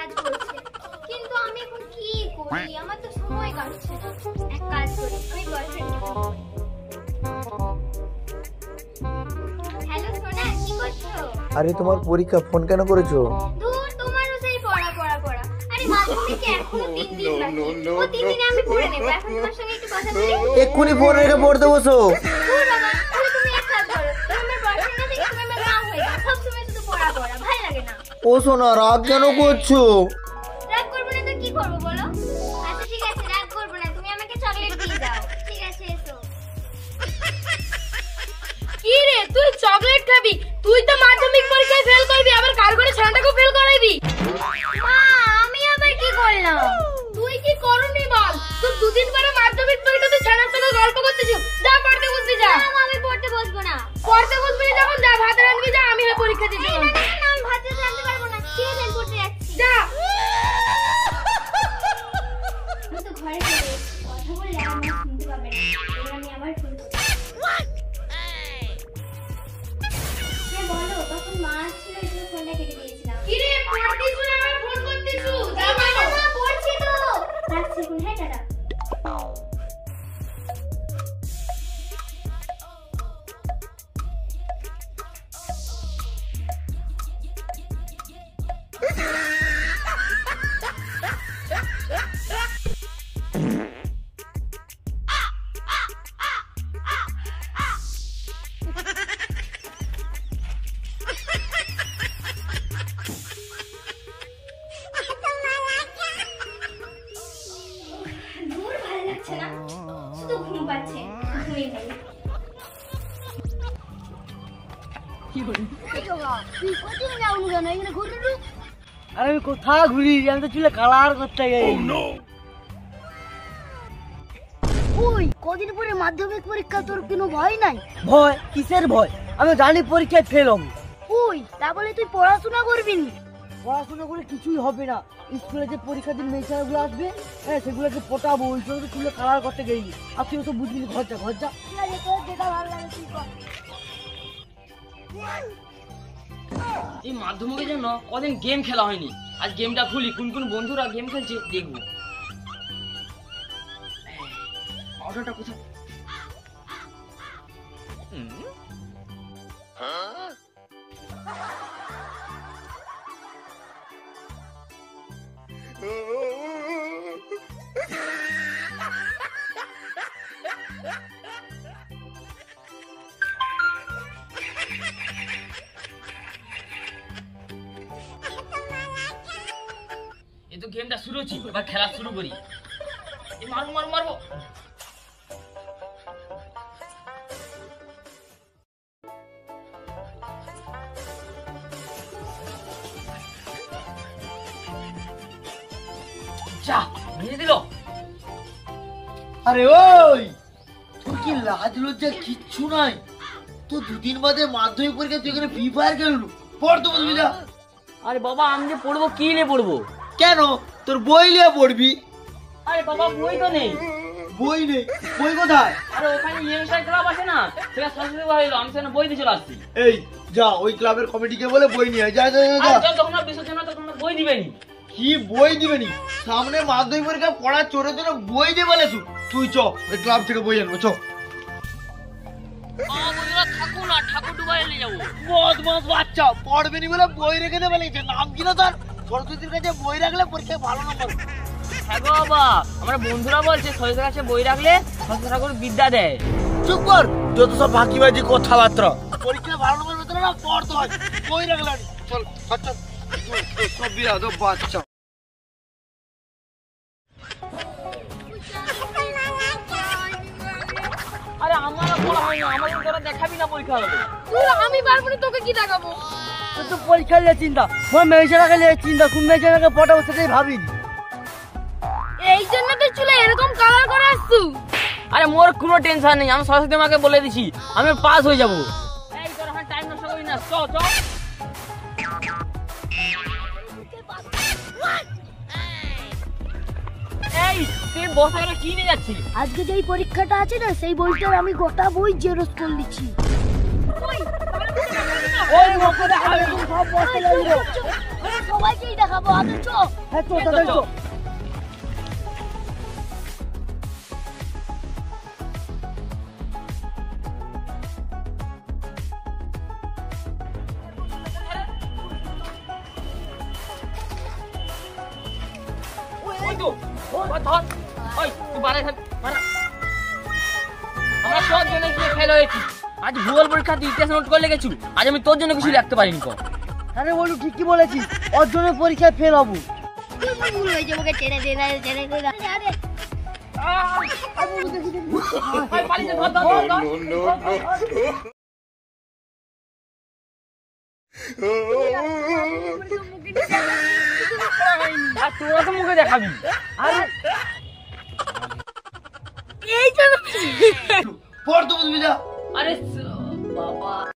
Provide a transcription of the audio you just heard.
কাজ করছে, কিন্তু আমি এখন কি করি? আমার তো সময় কাটছে না। এক কাজ করি, আমি বয়ফ্রেন্ডকে ফোন করি। হ্যালো সোনা, কি করছো? আরে তোমার পরীক্ষা, ফোন কেন করেছো? দূর, তোমারও সেই পড়া পড়া পড়া। আরে মাধ্যমিকে এখনো 3 দিন বাকি। ও 3 দিনে আমি পড়ে নেব। এখন তোমার সঙ্গে একটু কথা বলি। এক্ষুনি ফোন রেখে পড়তে বসো। দূর বাবা, তুমি এক কাজ করো। তোমার বয়ফ্রেন্ড না দেখে তুমি আমার রাগ হয়ে যাও। সব সময় শুধু পড়া পড়া, ভালো লাগে না। ও সোনা, রাগ কেন করছো? রাগ করবো না তো কি করবো বলো? আচ্ছা ঠিক আছে, রাগ করবো না, তুমি আমাকে চকলেট দিয়ে দাও। ঠিক আছে, এসো। কি রে, তুই চকলেট খাবি? তুই তো মাধ্যমিক পরীক্ষায় ফেল করবি, আবার কার করে ছানাটাকেও ফেল করাইবি। মা, আমি আবার কি করলাম? তুই কি করনি বল? তুই দুদিন পরে মাধ্যমিক পরীক্ষাতে ছানার সঙ্গে গল্প করতেছিস। যা পড়তে বসবি, যা। না, আমি পড়তে বসবো না। পড়তে বসবি যখন, যা ভাত রাঁধবি, যা। আমি পরীক্ষা দিতে না যাবো। না না, আমি ভাত রাঁধতে পারবো না। ঠিক আছে, আমি পড়তে যাচ্ছি। যা। আমি তো ঘরে চলে এসেছি। কথা বললে আমার মা শুনতে পাবে না। এবার আমি আবার ফোন করি। হ্যাঁ বলো, তখন মা আসছিল, এই জন্য ফোনটা কেটে দিয়েছিলাম। কি রে, পড়তিস না আবার ফোন করতিস? যা না বলো। না, পড়ছি তো। রাখছি এখন, হ্যাঁ টাটা। দূর, ভালো লাগছে না, শুধু ঘুম পাচ্ছে। ঘুমিয়ে পড়ি। আরে আমি কোথায় ঘুরি? আমি তো চুলে কালার করতে যাই। ওই কদিন পরে মাধ্যমিক পরীক্ষা, তোর কোনো ভয় নাই? ভয়? কিসের ভয়? আমি জানি পরীক্ষায় ফেল হবো। ওই তা বলে তুই পড়াশোনা করবি না? পড়াশোনা করে কিছুই হবে না। স্কুলে যে পরীক্ষা দিন মেয়েছাড়াগুলো আসবে, হ্যাঁ সেগুলোকে পটাবো। ওই জন্য তো চুলে কালার করতে গেলি। আর তুই তো বুঝবি ঘর যা, ঘর যা। তোর যেটা ভালো লাগে তুই কর। এই মাধ্যমিকের জন্য কদিন গেম খেলা হয়নি। আজ গেমটা খুলি, কোন কোন বন্ধুরা গেম খেলছে দেখবো। অর্ডারটা কোথায়? এই তো গেমটা শুরু হচ্ছে, এবার খেলা শুরু করি। এই মারবো মারবো মারবো। যা, মেরে দিল। আরে ওই, তোর কি লাজ লজ্জা কিচ্ছু নাই? তো দুদিন বাদে মাধ্যমিক পরীক্ষা, তুই এখানে ফ্রি ফায়ার খেললু? পড়তে বসবি যা। আরে বাবা, আমি যে পড়বো কি নিয়ে পড়বো? কেন? তোর বই নিয়ে পড়বি। আরে বাবা, বই তো নেই। বই নেই? বই কোথায়? আরে ওখানে ইংলিশ ক্লাব আছে না, সেটা সংস্কৃত হইলো, আমি সেখানে বই দিয়ে চলে আসছি। এই যা, ওই ক্লাবের কমিটিকে বলে বই নিয়ে আয়। যা যা যা, যা। যখন বিসর্জন তখন বই দিবেনি। কি বই দিবেনি? সামনে মাধ্যমিক পরীক্ষা, পড়ার চোরে চোরে বই দেবে বলে তুই চ, ওই ক্লাব থেকে বই আনবো, চ। থাকো না, ঠাকুর ডুবাই এলে যাবো। বদমাস বাচ্চা, পড়বে নি বলে বই রেখে দেবে বলেছে। নাম কি না তোর? সরস্বতীর কাছে বই রাখলে পরীক্ষায় ভালো নম্বর। হ্যাঁ গো বাবা, আমার বন্ধুরা বলছে সরস্বতীর কাছে বই রাখলে সরস্বতী ঠাকুর বিদ্যা দেয়। চুপ কর, যত সব ফাঁকিবাজি কথাবার্তা। পরীক্ষায় ভালো নম্বর পেতে না, পড়তে হয়। বই রাখলে চল, চল সব বিরাদ বাচ্চা। আরে আমারও বলা হয় না, আমাদের তোরা দেখাবি না পরীক্ষা হলে। আমি পারবো না, তোকে কি দেখাবো? তোর তো পরীক্ষা নিয়ে চিন্তা, আমার মেয়েছাড়াকে নিয়ে চিন্তা। কোন মেয়েছাড়াকে পটাবো সেটাই ভাবিনি। এই জন্য তুই চুলে এরকম কালার করে আসছু? আরে মোর কোনো টেনশন নেই, আমি সরস্বতী মাকে বলে দিছি আমি পাস হয়ে যাবো। এই তোর এখন টাইম নষ্ট করি না, চ চ। এই তুই বসে গেলে কি নিয়ে যাচ্ছিস? আজকে যেই পরীক্ষাটা আছে না, সেই বইটার আমি গোটা বই জেরক্স করে দিচ্ছি। ওই মুখে দেখাবে তুমি সব বসতে লাগবে সবাইকেই দেখাবো আগে চো হ্যাঁ চো তাদের চো ওই তো ধর ওই তুই বাড়াই থাক বাড়া আমরা তোর জন্য কি ফেল হয়েছি আজ ভূগোল পরীক্ষা তুই ইতিহাস নোট করে লেগেছিস আজ আমি তোর জন্য কিছু লিখতে পারিনি কো আরে বলু ঠিকই বলেছিস ওর জন্য পরীক্ষায় ফেল হবো ভুল হয়েছে ওকে টেনে দে না টেনে দে না আরে ওই পালিয়ে ধর ধর ধর আর তোরা তো মুখে দেখাবি আরে পড় তো বুঝবি যা আরে বাবা